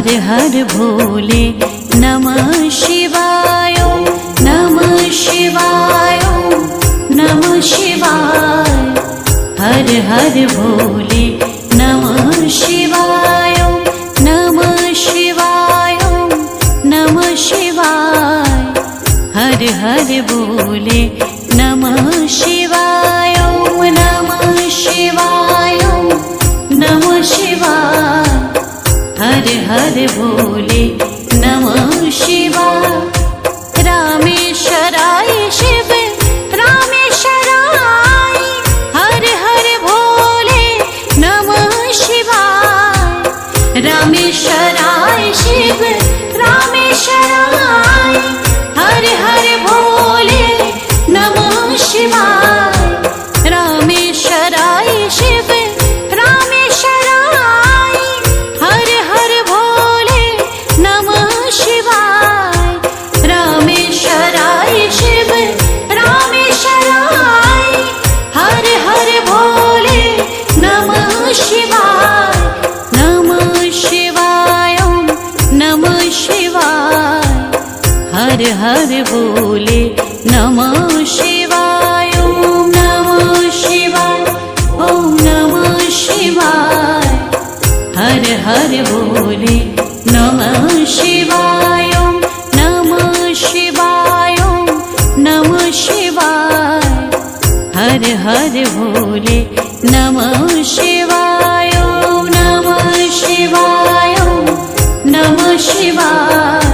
हर हर भोले नमः शिवाय नमः शिवाय नमः शिवाय। हर हर भोले नमः शिवाय नमः शिवाय नमः शिवाय। हर हर भोले नमः शिवाय नमः शिवाय नमः शिवाय। हर हर भोले नमः शिवाय। रामेश्वराय शिव रामेश्वराय हर हर भोले नमः शिवाय। रामेश्वराय शिव रामेश्वराय हर हर भोले नमः शिवाय। रामेश्वराय शिव रामेश्वराय हर हर भोले नमः शिवाय। रामेश्वराय शिव रामेश्वराय हर हर भोले नमः शिवाय। नमः शिवाय नमः शिवाय। हर हर भोले नमः शिवाय नमः शिवाय ओम नमः शिवाय। हर हर भोले नमः शिवाय नमः शिवाय नमः शिवाय। हर हर भोले नमः शिवाय नमः शिवाय नमः शिवाय।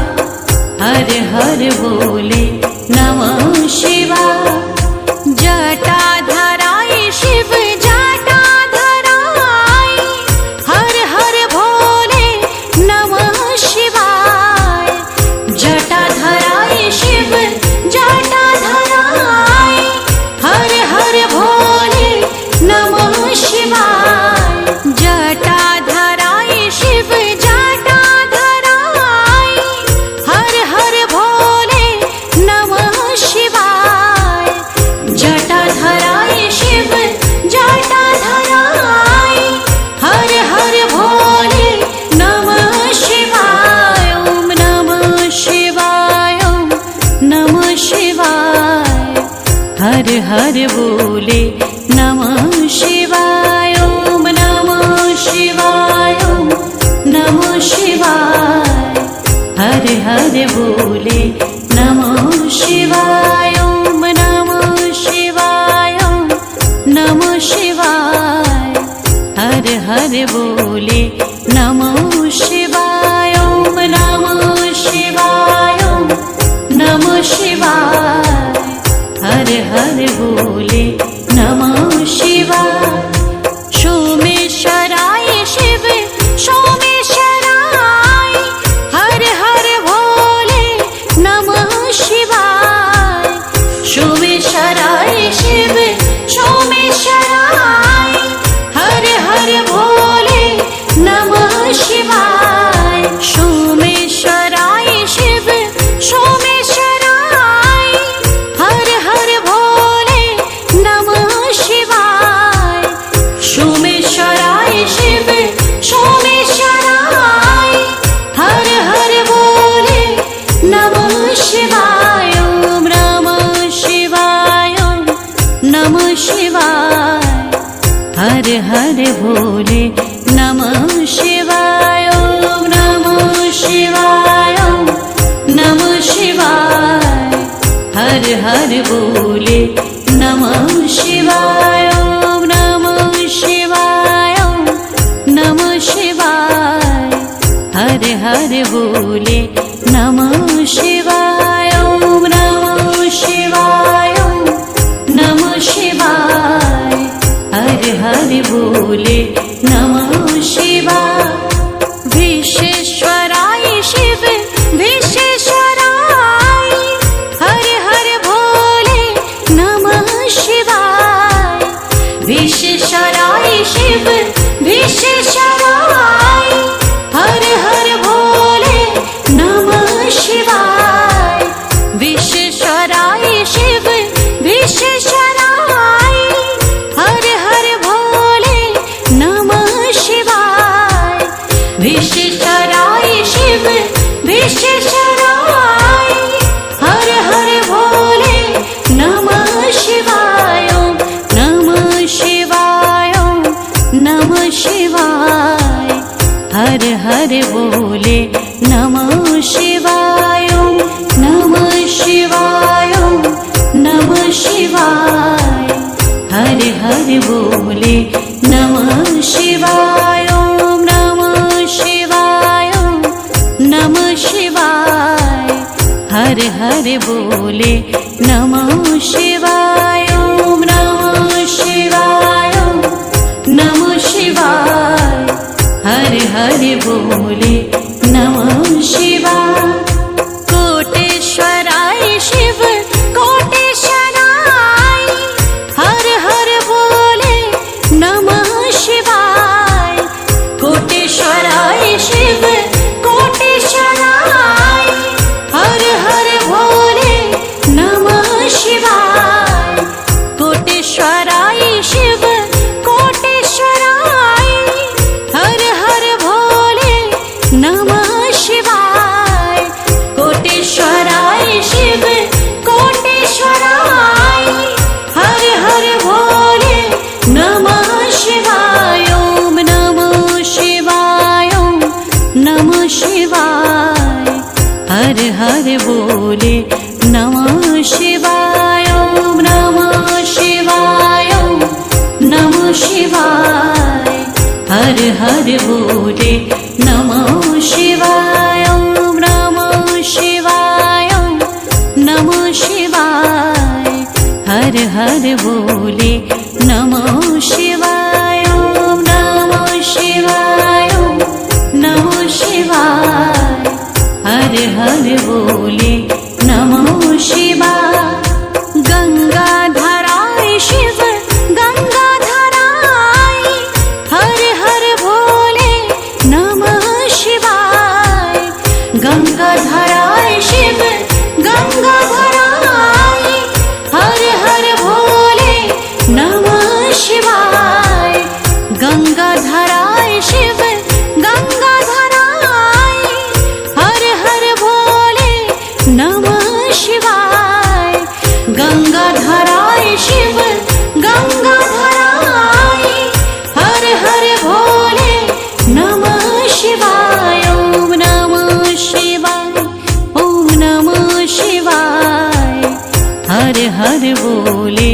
हर हर भोले नमः शिवाय। जटाधराय शिव जटाधराय हर हर भोले नमः शिवाय। जटाधराय शिव जटाधराय हर हर भोले नमः शिवाय। जटाधराय शिव जटाधराय हर हर भोले नमः शिवाय। जटाधराय शिव जटाधराय हर हर भोले नमः शिवाय। ओम नमः शिवाय नमः शिवाय। हर हर भोले नमः शिवाय ओम नमः शिवाय नमः शिवाय। हर हर भोले नमः शिवाय ओम नमः शिवाय नमः शिवाय। हर हर भोले नमः शिवाय ओम नमः शिवाय नमः शिवाय। हर हर भोले नमः शिवाय। सोमेश्वराय शिव सोमेश्वराय हर हर भोले नमः शिवाय। सोमेश्वराय शिव सोमेश्वराय हर हर भोले नमः शिवाय। सोमेश्वराय शिव सोमेश्वराय हर हर भोले नमः शिवाय। सोमेश्वराय शिव सोमेश्वराय हर हर भोले नमः शिवाय। ओम नमः शिवाय नमः शिवाय। हर हर भोले नमः शिवाय ओम नमः शिवाय नमः शिवाय। हर हर भोले नमः शिवाय ओम नमः शिवाय नमः शिवाय। हर हर भोले नमः शिवाय ओम नमः शिवाय नमः शिवाय। हर हर भोले नमः शिवाय। विश्वेश्वराय शिव विश्वेश्वराय हर हर भोले नमः शिवाय। विश्वेश्वराय शिव विश्वेश्वराय हर हर भोले नमः हर बोले नमः शिवाय नमः शिवाय नमः शिवाय हर हर बोले नमः शिवाय नमः शिवाय नमः शिवाय हर हर बोले नमः शिवाय नमः शिवाय नमः शिवाय हर हर बोले नमः शिवाय कोटेश्वराय शिव कोटेश्वराय हर हर बोले नमः शिवाय कोटेश्वराय शिव कोटेश्वराय हर हर बोले नमः शिवाय कोटेश्वराय शिव कोटेश्वराय हर हर भोले नमः शिवाय कोटेश्वराय शिव कोटेश्वराय हर हर भोले नमः शिवाय ओम नमः शिवाय नमः शिवाय हर हर बोले नमः शिवाय नमः शिवाय नमः शिवाय हर हर बोले नमः शिवाय नमः शिवाय नमः शिवाय हर हर बोले नमः शिवाय नमः शिवाय नमः शिवाय हर हर बोले नमः शिवाय गंगाधराय शिव गंगाधराय हर हर भोले नमः शिवाय गंगाधराय शिव गंगाधराय हर हर भोले नमः शिवाय गंगाधराय शिव गंगाधराय हर हर भोले नमः शिवाय गंगाधराय शिव गंगाधराय हर हर भोले नमः शिवाय ओम नमः शिवाय ओम नमः शिवाय हर हर बोले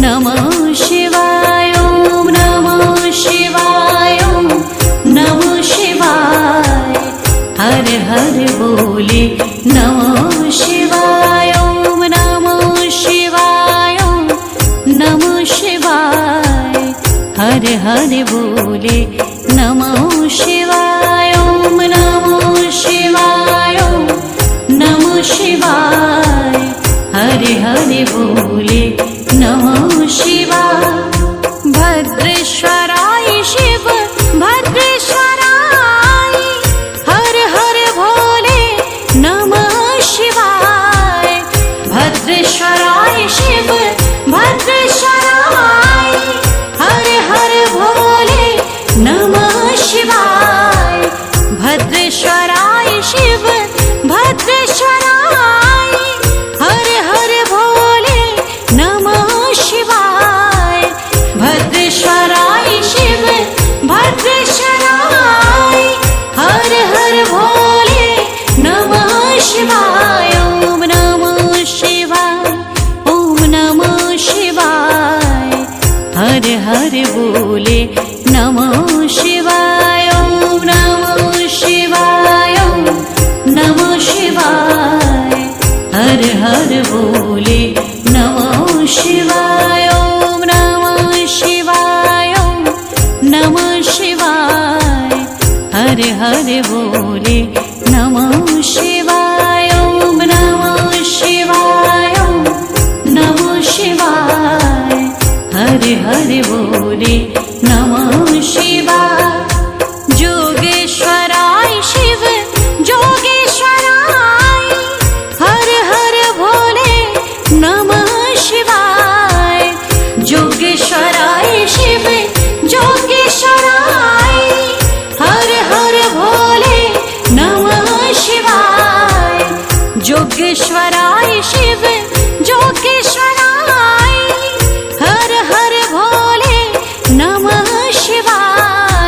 नमः शिवाय ओम नमः शिवाय नमः शिवाय हर हर बोले नमः शिवाय ओम नमः शिवाय नमः शिवाय हर हर बोले नमः शिवाय ओम नमः शिवाय नमः शिवाय हर हर बोले नमः शिवाय भद्रेश्वराय शिव भद्रेश्वराय हर हर भोले नमः शिवाय भद्रेश्वराय शिव भद्रेश्वराय हर हर भोले नमः शिवाय भद्रेश्वराय शिव भद्रेश्वराय हर हर भोले नमः शिवाय भद्रेश्वराय शिव भद्रेश्वराय हर हर भोले नमः शिवाय ओम नमः शिवाय ओम नमः शिवाय हर हर बोले नमः शिवाय ओम नमः शिवाय नमः शिवाय हर हर बोले नमः शिवाय ओम नमः शिवाय नमः शिवाय हर हर बोले नमः शिवाय ओम नमः शिवाय नमः शिवाय हर हर बोले नमः शिवाय जोगेश्वराय शिव जोगेश्वराय हर हर भोले नमः शिवाय जोगेश्वराय शिव जोगेश्वराय हर हर भोले नमः शिवाय जोगेश्वराय शिव जोगेश्वराय हर हर भोले नमः शिवाय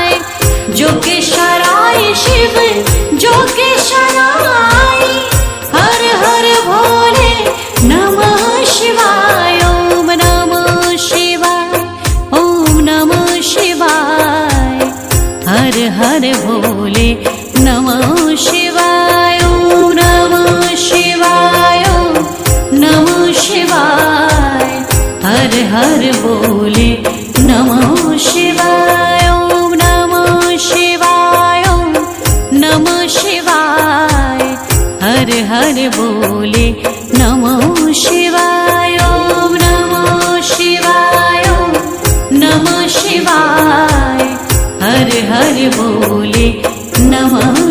हर बोले नमः शिवाय ओम नमः शिवाय ओम नमः शिवाय हर हर बोले नमः शिवाय ओम नमः शिवाय ओम नमः शिवाय हर हर बोले नमः